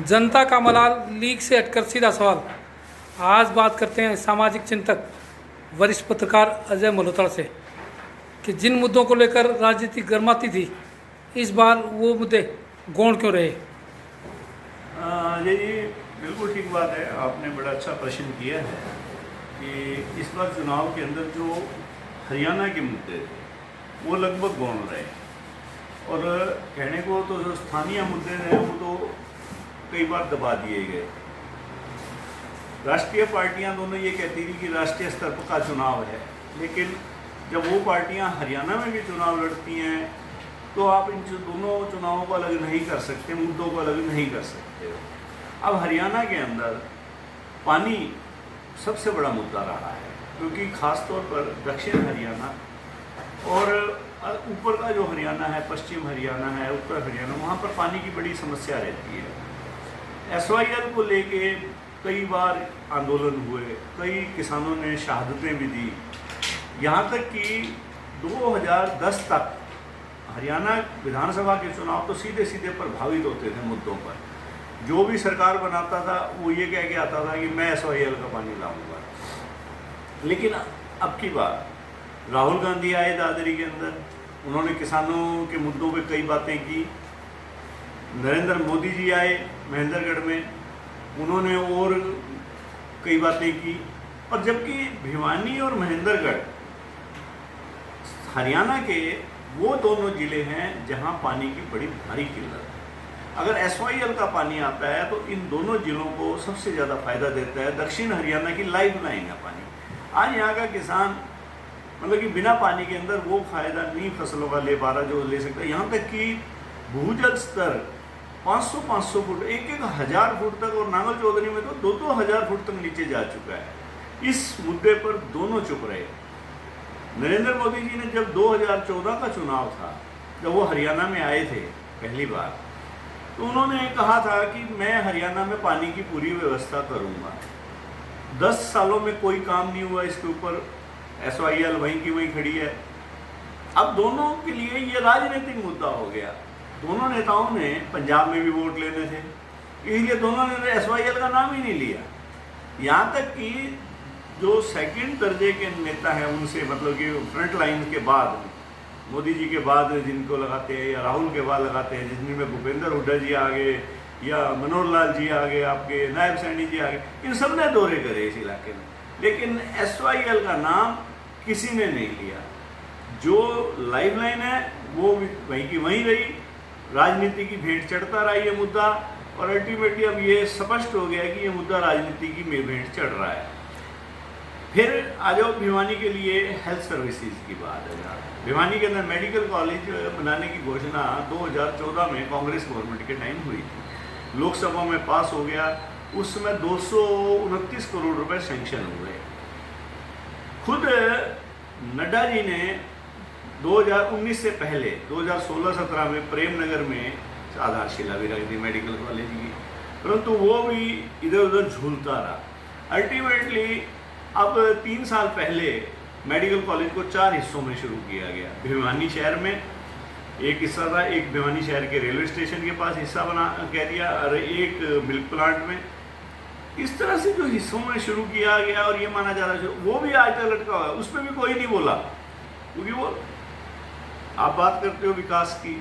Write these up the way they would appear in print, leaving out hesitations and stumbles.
जनता का मलाल लीग से हटकर सीधा सवाल। आज बात करते हैं सामाजिक चिंतक वरिष्ठ पत्रकार अजय मल्होत्रा से कि जिन मुद्दों को लेकर राजनीति गर्माती थी, इस बार वो मुद्दे गौण क्यों रहे। जी बिल्कुल ठीक बात है। आपने बड़ा अच्छा प्रश्न किया है कि इस बार चुनाव के अंदर जो हरियाणा के मुद्दे थे वो लगभग गौण रहे, और कहने को तो जो स्थानीय मुद्दे हैं वो तो कई बार दबा दिए गए। राष्ट्रीय पार्टियां दोनों ये कहती थी कि राष्ट्रीय स्तर पर का चुनाव है, लेकिन जब वो पार्टियां हरियाणा में भी चुनाव लड़ती हैं तो आप इन दोनों चुनावों को अलग नहीं कर सकते, मुद्दों को अलग नहीं कर सकते। अब हरियाणा के अंदर पानी सबसे बड़ा मुद्दा रहा है, क्योंकि ख़ास तौर पर दक्षिण हरियाणा और ऊपर का जो हरियाणा है, पश्चिम हरियाणा है, उत्तर हरियाणा, वहाँ पर पानी की बड़ी समस्या रहती है। SYL को लेके कई बार आंदोलन हुए, कई किसानों ने शहादतें भी दी, यहाँ तक कि 2010 तक हरियाणा विधानसभा के चुनाव तो सीधे सीधे प्रभावित होते थे मुद्दों पर। जो भी सरकार बनाता था वो ये कह के आता था कि मैं SYL का पानी लाऊंगा। लेकिन अब की बार राहुल गांधी आए दादरी के अंदर, उन्होंने किसानों के मुद्दों पे कई बातें की। नरेंद्र मोदी जी आए महेंद्रगढ़ में, उन्होंने और कई बातें की। और जबकि भिवानी और महेंद्रगढ़ हरियाणा के वो दोनों ज़िले हैं जहां पानी की बड़ी भारी किल्लत है। अगर SYL का पानी आता है तो इन दोनों ज़िलों को सबसे ज़्यादा फायदा देता है। दक्षिण हरियाणा की लाइफ लाइन है पानी। आज यहाँ का किसान मतलब कि बिना पानी के अंदर वो फायदा नहीं फसलों का ले पा रहा जो ले सकता है। यहाँ तक कि भूजल स्तर 500 फुट, एक हज़ार फुट तक, और नांगल चौधरी में तो 2 हज़ार फुट तक नीचे जा चुका है। इस मुद्दे पर दोनों चुप रहे। नरेंद्र मोदी जी ने जब 2014 का चुनाव था, जब वो हरियाणा में आए थे पहली बार, तो उन्होंने कहा था कि मैं हरियाणा में पानी की पूरी व्यवस्था करूंगा। 10 सालों में कोई काम नहीं हुआ इसके ऊपर। SYL वहीं की वहीं खड़ी है। अब दोनों के लिए ये राजनीतिक मुद्दा हो गया। दोनों नेताओं ने पंजाब में भी वोट लेने थे, इसलिए दोनों ने SYL का नाम ही नहीं लिया। यहाँ तक कि जो सेकंड दर्जे के नेता हैं उनसे, मतलब कि फ्रंट लाइन के बाद, मोदी जी के बाद जिनको लगाते हैं या राहुल के बाद लगाते हैं, जिनमें भूपेंद्र हुड्डा जी आ गए या मनोहर लाल जी आ गए, आपके नायब सैनी जी आ गए, इन सब ने दौरे करे इस इलाके में, लेकिन SYL का नाम किसी ने नहीं लिया। जो लाइफ लाइन है वो वहीं की वहीं रही। राजनीति की भेंट चढ़ता रहा ये मुद्दा, और अल्टीमेटली अब ये स्पष्ट हो गया कि ये मुद्दा राजनीति की भेंट चढ़ रहा है। फिर आ जाओ भिवानी के लिए हेल्थ सर्विसेज की बात है। भिवानी के अंदर मेडिकल कॉलेज बनाने की घोषणा 2014 में कांग्रेस गवर्नमेंट के टाइम हुई थी, लोकसभा में पास हो गया। उस समय 229 करोड़ रुपए सैंक्शन हुए। खुद नड्डा जी ने 2019 से पहले 2016-17 में प्रेमनगर में आधारशिला भी रखी थी मेडिकल कॉलेज की, परंतु वो भी इधर उधर झूलता रहा। अल्टीमेटली अब 3 साल पहले मेडिकल कॉलेज को 4 हिस्सों में शुरू किया गया। भिवानी शहर में एक हिस्सा था, एक भिवानी शहर के रेलवे स्टेशन के पास हिस्सा बना कह दिया, और एक मिल्क प्लांट में। इस तरह से जो हिस्सों में शुरू किया गया, और ये माना जा रहा है वो भी आज तक लटका हुआ है, उस पर भी कोई नहीं बोला। क्योंकि वो आप बात करते हो विकास की,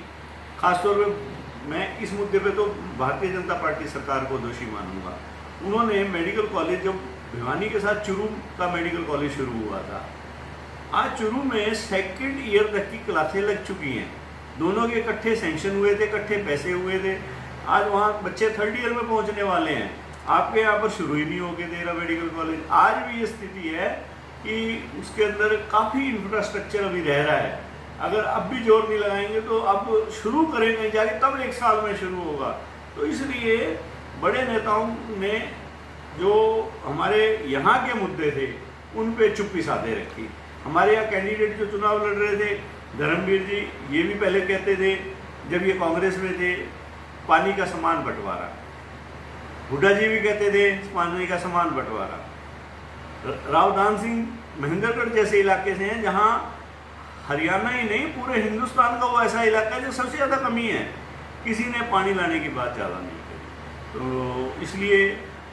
खासतौर पर मैं इस मुद्दे पे तो भारतीय जनता पार्टी सरकार को दोषी मानूंगा। उन्होंने मेडिकल कॉलेज, जब भिवानी के साथ चुरू का मेडिकल कॉलेज शुरू हुआ था, आज चुरू में सेकंड ईयर तक की क्लासें लग चुकी हैं। दोनों के इकट्ठे सैंक्शन हुए थे, इकट्ठे पैसे हुए थे। आज वहाँ बच्चे 3rd ईयर में पहुँचने वाले हैं, आपके यहाँ पर शुरू ही नहीं होके दे रहा मेडिकल कॉलेज। आज भी ये स्थिति है कि उसके अंदर काफ़ी इंफ्रास्ट्रक्चर अभी रह रहा है। अगर अब भी जोर नहीं लगाएंगे तो अब शुरू करेंगे जाके तब 1 साल में शुरू होगा। तो इसलिए बड़े नेताओं ने जो हमारे यहाँ के मुद्दे थे उन पे चुप्पी साधे रखी। हमारे यहाँ कैंडिडेट जो चुनाव लड़ रहे थे, धर्मवीर जी, ये भी पहले कहते थे जब ये कांग्रेस में थे, पानी का समान बंटवारा। हुड्डा जी भी कहते थे पानी का समान बंटवारा। रावदान सिंह महेंद्रगढ़ जैसे इलाके से हैं जहाँ हरियाणा ही नहीं पूरे हिंदुस्तान का वो ऐसा इलाका है जो सबसे ज़्यादा कमी है, किसी ने पानी लाने की बात ज़्यादा नहीं करी। तो इसलिए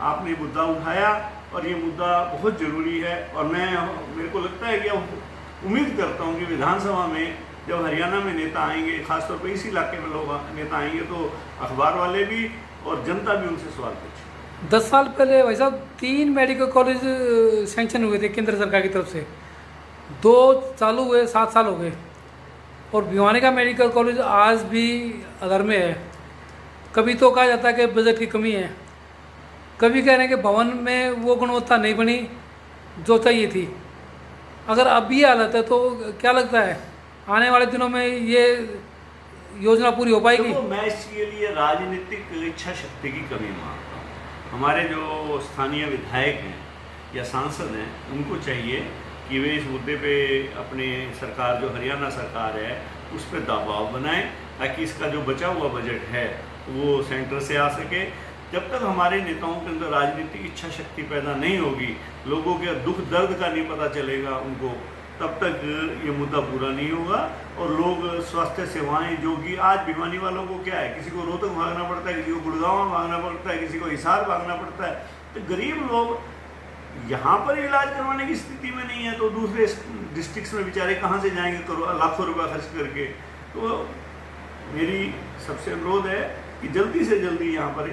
आपने मुद्दा उठाया और ये मुद्दा बहुत ज़रूरी है। और मेरे को लगता है कि उम्मीद करता हूँ कि विधानसभा में जब हरियाणा में नेता आएंगे, खासतौर पर इस इलाके में लोग नेता आएंगे, तो अखबार वाले भी और जनता भी उनसे सवाल पूछे। 10 साल पहले भाई साहब 3 मेडिकल कॉलेज सैंक्शन हुए थे केंद्र सरकार की तरफ से, 2 चालू हुए, 7 साल हो गए, और भिवानी का मेडिकल कॉलेज आज भी अधर में है। कभी तो कहा जाता है कि बजट की कमी है, कभी कह रहे हैं कि भवन में वो गुणवत्ता नहीं बनी जो चाहिए थी। अगर अब ये हालत है तो क्या लगता है आने वाले दिनों में ये योजना पूरी हो पाएगी? तो मैं इसके लिए राजनीतिक इच्छा शक्ति की कमी मानता हूँ। हमारे जो स्थानीय विधायक हैं या सांसद हैं, उनको चाहिए कि वे इस मुद्दे पे अपने सरकार, जो हरियाणा सरकार है, उस पर दबाव बनाएं ताकि इसका जो बचा हुआ बजट है वो सेंटर से आ सके। जब तक हमारे नेताओं के अंदर राजनीतिक इच्छा शक्ति पैदा नहीं होगी, लोगों के दुख दर्द का नहीं पता चलेगा उनको, तब तक ये मुद्दा पूरा नहीं होगा। और लोग स्वास्थ्य सेवाएं, जो कि आज भिवानी वालों को क्या है, किसी को रोहतक भागना पड़ता है, किसी को गुड़गांव भागना पड़ता है, किसी को हिसार भागना पड़ता है, तो गरीब लोग यहाँ पर इलाज करवाने की स्थिति में नहीं है, तो दूसरे डिस्ट्रिक्ट्स में बेचारे कहाँ से जाएंगे लाखों रुपया खर्च करके। तो मेरी सबसे अनुरोध है कि जल्दी से जल्दी यहाँ पर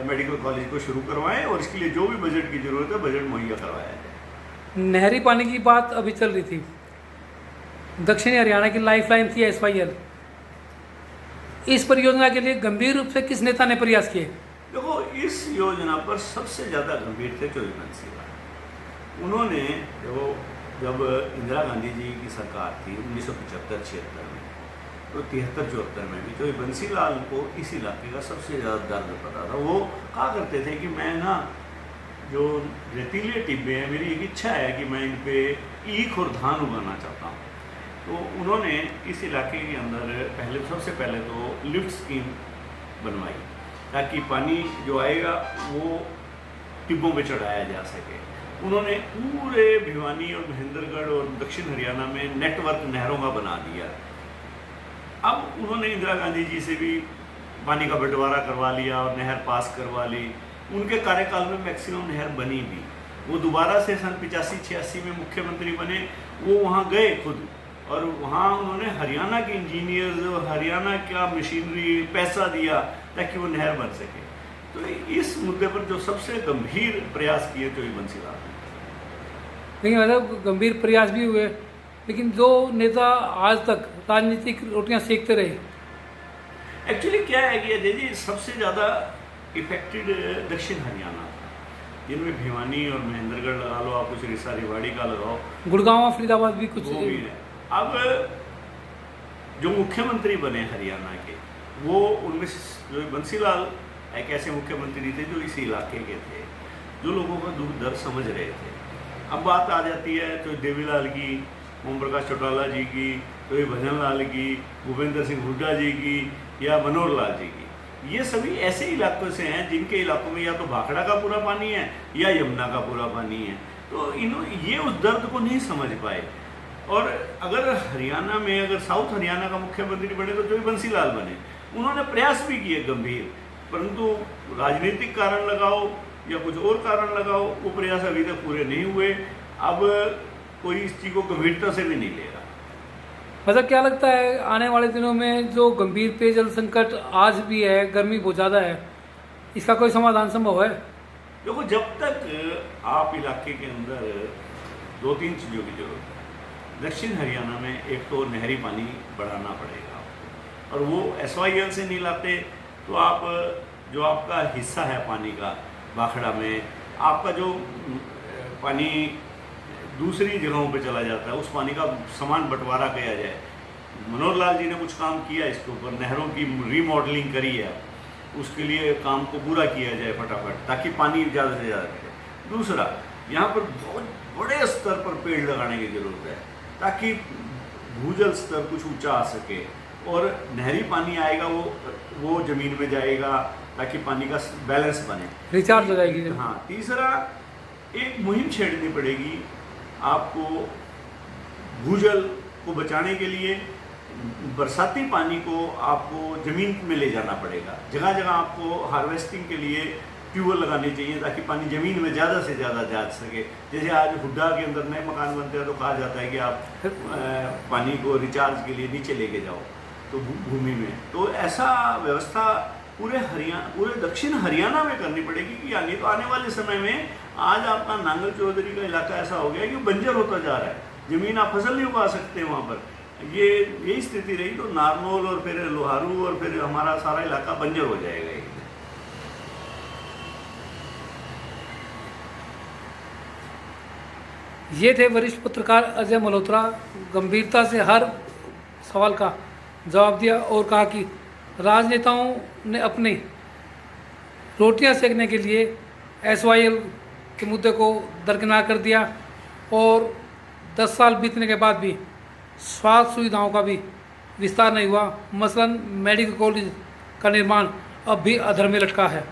मेडिकल कॉलेज को शुरू करवाएं और इसके लिए जो भी बजट की ज़रूरत है बजट मुहैया करवाया जाए। नहरी पानी की बात अभी चल रही थी, दक्षिणी हरियाणा की लाइफलाइन थी SYL। इस परियोजना के लिए गंभीर रूप से किस नेता ने प्रयास किए? देखो, इस योजना पर सबसे ज़्यादा गंभीर थे चोई बंसीलाल। उन्होंने जब इंदिरा गांधी जी की सरकार थी 1975-76 में, तो 73-74 में भी चोई बंसीलाल को इस इलाके का सबसे ज़्यादा दर्द पता था। वो कहा करते थे कि मैं ना, जो रेतीले टिब्बे हैं, मेरी एक इच्छा है कि मैं इन पे ईख और धान उगाना चाहता हूँ। तो उन्होंने इस इलाके के अंदर सबसे पहले तो लिफ्ट स्कीम बनवाई ताकि पानी जो आएगा वो टिब्बों पे चढ़ाया जा सके। उन्होंने पूरे भिवानी और महेंद्रगढ़ और दक्षिण हरियाणा में नेटवर्क नहरों का बना दिया। अब उन्होंने इंदिरा गांधी जी से भी पानी का बंटवारा करवा लिया और नहर पास करवा ली। उनके कार्यकाल में मैक्सिमम नहर बनी भी। वो दोबारा से सन 85-86 में मुख्यमंत्री बने, वो वहाँ गए खुद, और वहाँ उन्होंने हरियाणा के इंजीनियर्स, हरियाणा का मशीनरी, पैसा दिया ताकि वो नहर बन सके। तो इस मुद्दे पर जो सबसे गंभीर प्रयास किए चोई बंसीलाल ने। लेकिन मतलब गंभीर प्रयास भी हुए, लेकिन जो नेता आज तक राजनीतिक रोटियां सेकते रहे। एक्चुअली क्या है कि अजय जी, सबसे ज़्यादा इफेक्टेड दक्षिण हरियाणा था, जिनमें भिवानी और महेंद्रगढ़ लगा लो, आप कुछ रिसा रेवाड़ी का लगाओ, गुड़गांव फरीदाबाद भी कुछ वो भी है। अब जो मुख्यमंत्री बने हरियाणा के, वो उनमें जो बंसीलाल एक ऐसे मुख्यमंत्री थे जो इस इलाके के थे, जो लोगों का दुख दर्द समझ रहे थे। अब बात आ जाती है तो देवीलाल की, ओम प्रकाश चौटाला जी की, तो भजन लाल की, भूपेंद्र सिंह हुड्डा जी की, या मनोहर लाल जी की। ये सभी ऐसे इलाकों से हैं जिनके इलाकों में या तो भाखड़ा का पूरा पानी है या यमुना का पूरा पानी है। तो ये उस दर्द को नहीं समझ पाए। और अगर हरियाणा में, अगर साउथ हरियाणा का मुख्यमंत्री बने तो चोई बंसीलाल बने। उन्होंने प्रयास भी किए गंभीर, परंतु राजनीतिक कारण लगाओ या कुछ और कारण लगाओ, वो प्रयास अभी तक पूरे नहीं हुए। अब कोई इस चीज़ को गंभीरता से भी नहीं ले रहा। मतलब क्या लगता है आने वाले दिनों में जो गंभीर पेयजल संकट आज भी है, गर्मी बहुत ज़्यादा है, इसका कोई समाधान संभव है? देखो, जब तक आप इलाके के अंदर 2-3 चीज़ों की जरूरत है। दक्षिण हरियाणा में एक तो नहरी पानी बढ़ाना पड़ेगा, और वो SYL से नहीं लाते तो आप जो आपका हिस्सा है पानी का भाखड़ा में, आपका जो पानी दूसरी जगहों पे चला जाता है, उस पानी का समान बंटवारा किया जाए। मनोहर लाल जी ने कुछ काम किया इसके ऊपर, नहरों की रीमॉडलिंग करी है, उसके लिए काम को पूरा किया जाए फटाफट, ताकि पानी ज़्यादा से ज़्यादा मिले। दूसरा, यहाँ पर बहुत बड़े स्तर पर पेड़ लगाने की ज़रूरत है ताकि भूजल स्तर कुछ ऊंचा आ सके, और नहरी पानी आएगा वो ज़मीन में जाएगा ताकि पानी का बैलेंस बने, रिचार्ज हो जाएगी। हाँ। तीसरा, एक मुहिम छेड़नी पड़ेगी आपको भूजल को बचाने के लिए, बरसाती पानी को आपको ज़मीन में ले जाना पड़ेगा। जगह जगह आपको हार्वेस्टिंग के लिए ट्यूबवेल लगाने चाहिए ताकि पानी ज़मीन में ज़्यादा से ज़्यादा जा सके। जैसे आज हुड्डा के अंदर नए मकान बनते हैं तो कहा जाता है कि आप पानी को रिचार्ज के लिए नीचे लेके जाओ तो भूमि में, तो ऐसा व्यवस्था पूरे दक्षिण हरियाणा में करनी पड़ेगी कि यानी तो आने वाले समय में आज आपका नांगल चौधरी का इलाका ऐसा हो गया कि बंजर होता जा रहा है, ज़मीन आप फसल नहीं उगा सकते वहाँ पर। यही स्थिति रही तो नारनौल और फिर लोहारू और फिर हमारा सारा इलाका बंजर हो जाएगा। ये थे वरिष्ठ पत्रकार अजय मल्होत्रा। गंभीरता से हर सवाल का जवाब दिया और कहा कि राजनेताओं ने अपनी रोटियां सेकने के लिए SYL के मुद्दे को दरकिनार कर दिया और 10 साल बीतने के बाद भी स्वास्थ्य सुविधाओं का भी विस्तार नहीं हुआ। मसलन मेडिकल कॉलेज का निर्माण अब भी अधर में लटका है।